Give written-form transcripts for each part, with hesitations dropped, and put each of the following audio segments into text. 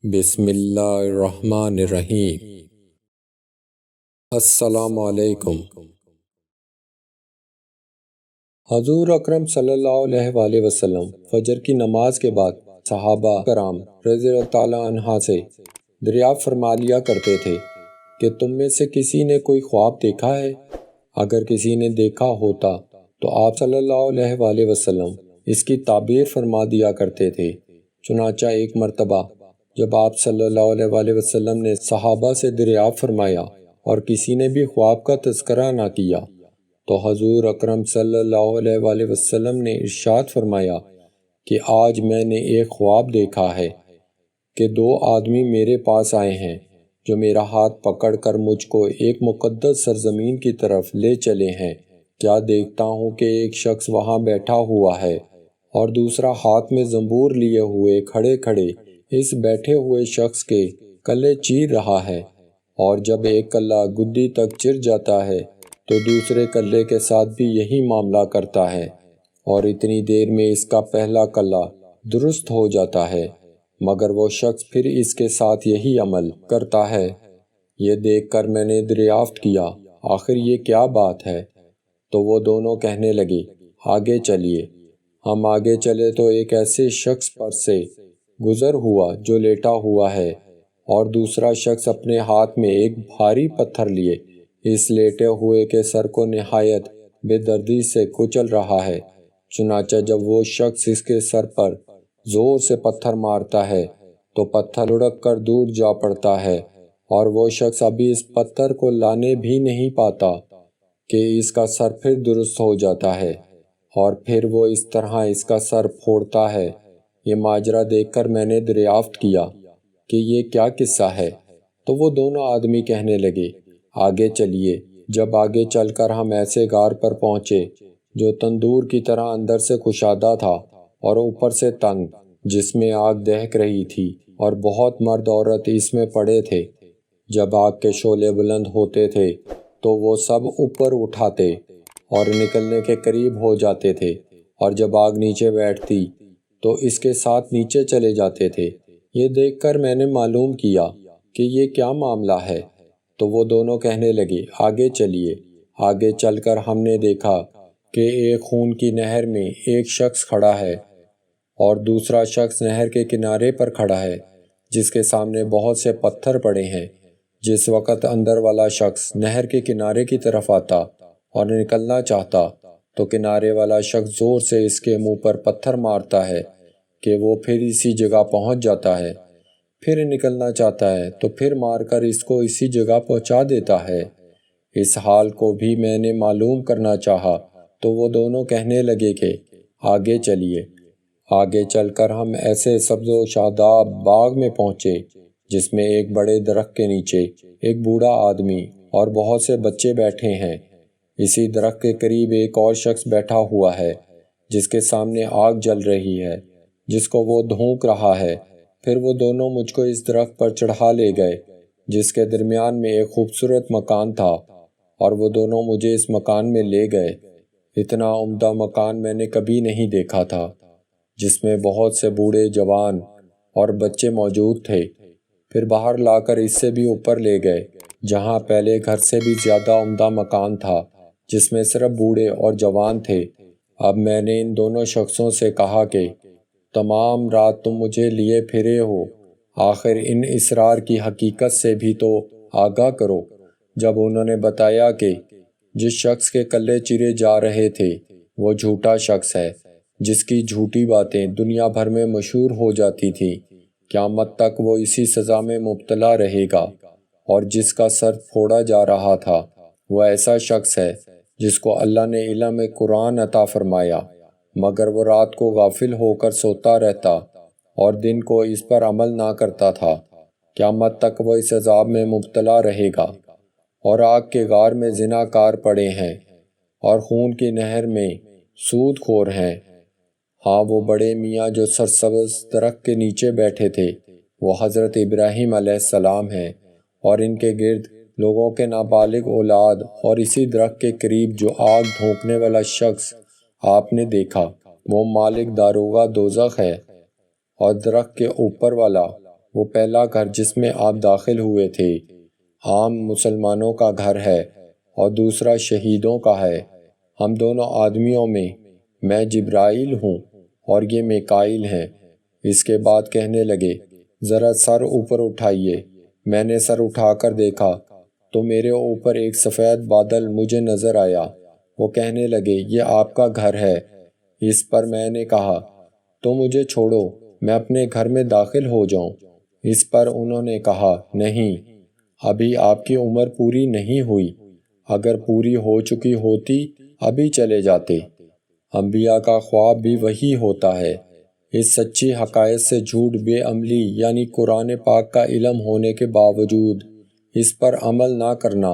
بسم اللہ الرحمن الرحیم۔ السلام علیکم۔ حضور اکرم صلی اللہ علیہ وآلہ وسلم فجر کی نماز کے بعد صحابہ کرام رضی اللہ تعالیٰ عنہ سے دریافت فرما لیا کرتے تھے کہ تم میں سے کسی نے کوئی خواب دیکھا ہے؟ اگر کسی نے دیکھا ہوتا تو آپ صلی اللہ علیہ وآلہ وسلم اس کی تعبیر فرما دیا کرتے تھے۔ چنانچہ ایک مرتبہ جب آپ صلی اللہ علیہ وآلہ وسلم نے صحابہ سے دریافت فرمایا اور کسی نے بھی خواب کا تذکرہ نہ کیا تو حضور اکرم صلی اللہ علیہ وآلہ وسلم نے ارشاد فرمایا کہ آج میں نے ایک خواب دیکھا ہے کہ دو آدمی میرے پاس آئے ہیں جو میرا ہاتھ پکڑ کر مجھ کو ایک مقدس سرزمین کی طرف لے چلے ہیں۔ کیا دیکھتا ہوں کہ ایک شخص وہاں بیٹھا ہوا ہے اور دوسرا ہاتھ میں زنبور لیے ہوئے کھڑے کھڑے اس بیٹھے ہوئے شخص کے کلے چیر رہا ہے، اور جب ایک کلا گدی تک چر جاتا ہے تو دوسرے کلے کے ساتھ بھی یہی معاملہ کرتا ہے، اور اتنی دیر میں اس کا پہلا کلا درست ہو جاتا ہے، مگر وہ شخص پھر اس کے ساتھ یہی عمل کرتا ہے۔ یہ دیکھ کر میں نے دریافت کیا آخر یہ کیا بات ہے؟ تو وہ دونوں کہنے لگے آگے چلیے۔ ہم آگے چلے تو ایک ایسے شخص پر سے گزر ہوا جو لیٹا ہوا ہے، اور دوسرا شخص اپنے ہاتھ میں ایک بھاری پتھر لیے اس لیٹے ہوئے کے سر کو نہایت بے دردی سے کچل رہا ہے۔ چنانچہ جب وہ شخص اس کے سر پر زور سے پتھر مارتا ہے تو پتھر لڑک کر دور جا پڑتا ہے، اور وہ شخص ابھی اس پتھر کو لانے بھی نہیں پاتا کہ اس کا سر پھر درست ہو جاتا ہے، اور پھر وہ اس طرح اس کا سر پھوڑتا ہے۔ یہ ماجرا دیکھ کر میں نے دریافت کیا کہ یہ کیا قصہ ہے؟ تو وہ دونوں آدمی کہنے لگے آگے چلیے۔ جب آگے چل کر ہم ایسے غار پر پہنچے جو تندور کی طرح اندر سے کشادہ تھا اور اوپر سے تنگ، جس میں آگ دہک رہی تھی اور بہت مرد عورت اس میں پڑے تھے۔ جب آگ کے شعلے بلند ہوتے تھے تو وہ سب اوپر اٹھاتے اور نکلنے کے قریب ہو جاتے تھے، اور جب آگ نیچے بیٹھتی تو اس کے ساتھ نیچے چلے جاتے تھے۔ یہ دیکھ کر میں نے معلوم کیا کہ یہ کیا معاملہ ہے، تو وہ دونوں کہنے لگے آگے چلیے۔ آگے چل کر ہم نے دیکھا کہ ایک خون کی نہر میں ایک شخص کھڑا ہے اور دوسرا شخص نہر کے کنارے پر کھڑا ہے جس کے سامنے بہت سے پتھر پڑے ہیں۔ جس وقت اندر والا شخص نہر کے کنارے کی طرف آتا اور نکلنا چاہتا تو کنارے والا شخص زور سے اس کے منہ پر پتھر مارتا ہے کہ وہ پھر اسی جگہ پہنچ جاتا ہے، پھر نکلنا چاہتا ہے تو پھر مار کر اس کو اسی جگہ پہنچا دیتا ہے۔ اس حال کو بھی میں نے معلوم کرنا چاہا تو وہ دونوں کہنے لگے کہ آگے چلیے۔ آگے چل کر ہم ایسے سبز و شاداب باغ میں پہنچے جس میں ایک بڑے درخت کے نیچے ایک بوڑھا آدمی اور بہت سے بچے بیٹھے ہیں۔ اسی درخت کے قریب ایک اور شخص بیٹھا ہوا ہے جس کے سامنے آگ جل رہی ہے جس کو وہ دھونک رہا ہے۔ پھر وہ دونوں مجھ کو اس درخت پر چڑھا لے گئے جس کے درمیان میں ایک خوبصورت مکان تھا، اور وہ دونوں مجھے اس مکان میں لے گئے۔ اتنا عمدہ مکان میں نے کبھی نہیں دیکھا تھا، جس میں بہت سے بوڑھے، جوان اور بچے موجود تھے۔ پھر باہر لا کر اس سے بھی اوپر لے گئے جہاں پہلے گھر سے بھی زیادہ عمدہ مکان تھا جس میں صرف بوڑھے اور جوان تھے۔ اب میں نے ان دونوں شخصوں سے کہا کہ تمام رات تم مجھے لیے پھرے ہو، آخر ان اسرار کی حقیقت سے بھی تو آگاہ کرو۔ جب انہوں نے بتایا کہ جس شخص کے کلے چیرے جا رہے تھے وہ جھوٹا شخص ہے جس کی جھوٹی باتیں دنیا بھر میں مشہور ہو جاتی تھیں، قیامت تک وہ اسی سزا میں مبتلا رہے گا، اور جس کا سر پھوڑا جا رہا تھا وہ ایسا شخص ہے جس کو اللہ نے علم قرآن عطا فرمایا، مگر وہ رات کو غافل ہو کر سوتا رہتا اور دن کو اس پر عمل نہ کرتا تھا۔ قیامت تک وہ اس عذاب میں مبتلا رہے گا، اور آگ کے غار میں زنا کار پڑے ہیں اور خون کی نہر میں سود خور ہیں۔ ہاں، وہ بڑے میاں جو سرسبز درخت کے نیچے بیٹھے تھے وہ حضرت ابراہیم علیہ السلام ہیں، اور ان کے گرد لوگوں کے نابالغ اولاد، اور اسی درخت کے قریب جو آگ دھونکنے والا شخص آپ نے دیکھا وہ مالک داروغہ دوزخ ہے، اور درخت کے اوپر والا وہ پہلا گھر جس میں آپ داخل ہوئے تھے عام مسلمانوں کا گھر ہے اور دوسرا شہیدوں کا ہے۔ ہم دونوں آدمیوں میں جبرائیل ہوں اور یہ میکائیل ہیں۔ اس کے بعد کہنے لگے ذرا سر اوپر اٹھائیے۔ میں نے سر اٹھا کر دیکھا تو میرے اوپر ایک سفید بادل مجھے نظر آیا۔ وہ کہنے لگے یہ آپ کا گھر ہے۔ اس پر میں نے کہا تو مجھے چھوڑو، میں اپنے گھر میں داخل ہو جاؤں۔ اس پر انہوں نے کہا نہیں، ابھی آپ کی عمر پوری نہیں ہوئی، اگر پوری ہو چکی ہوتی ابھی چلے جاتے۔ انبیاء کا خواب بھی وہی ہوتا ہے۔ اس سچی حقائق سے جھوٹ بے عملی یعنی قرآن پاک کا علم ہونے کے باوجود اس پر عمل نہ کرنا،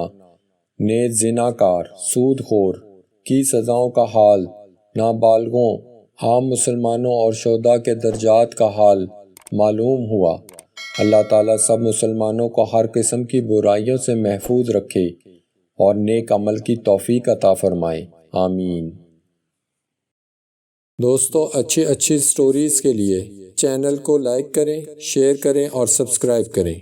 نیز زناکار، سود خور کی سزاؤں کا حال، نابالغوں، عام مسلمانوں اور شہداء کے درجات کا حال معلوم ہوا۔ اللہ تعالیٰ سب مسلمانوں کو ہر قسم کی برائیوں سے محفوظ رکھے اور نیک عمل کی توفیق عطا فرمائے، آمین۔ دوستو اچھی سٹوریز کے لیے چینل کو لائک کریں، شیئر کریں اور سبسکرائب کریں۔